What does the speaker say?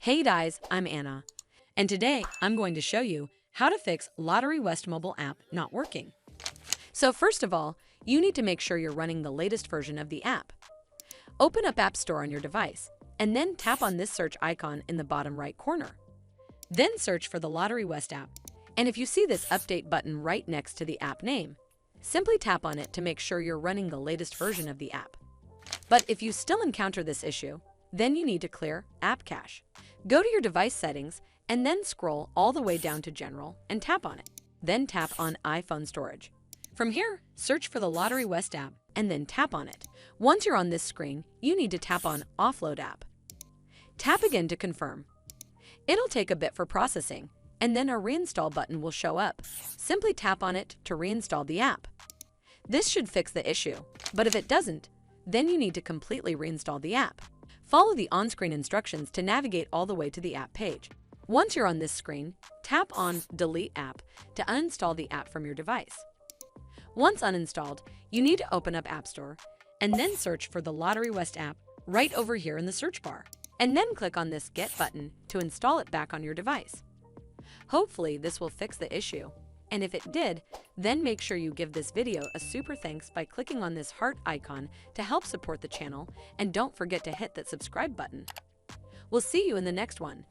Hey guys, I'm Anna, and today I'm going to show you how to fix Lotterywest mobile app not working. So first of all, you need to make sure you're running the latest version of the app. Open up App Store on your device, and then tap on this search icon in the bottom right corner. Then search for the Lotterywest app, and if you see this update button right next to the app name, simply tap on it to make sure you're running the latest version of the app. But if you still encounter this issue, then you need to clear App Cache. Go to your device settings and then scroll all the way down to General and tap on it. Then tap on iPhone Storage. From here, search for the Lotterywest app and then tap on it. Once you're on this screen, you need to tap on Offload App. Tap again to confirm. It'll take a bit for processing, and then a Reinstall button will show up. Simply tap on it to reinstall the app. This should fix the issue, but if it doesn't, then you need to completely reinstall the app. Follow the on-screen instructions to navigate all the way to the app page. Once you're on this screen, tap on Delete App to uninstall the app from your device. Once uninstalled, you need to open up App Store and then search for the Lotterywest app right over here in the search bar, and then click on this Get button to install it back on your device. Hopefully, this will fix the issue. And if it did, then make sure you give this video a super thanks by clicking on this heart icon to help support the channel, and don't forget to hit that subscribe button. We'll see you in the next one.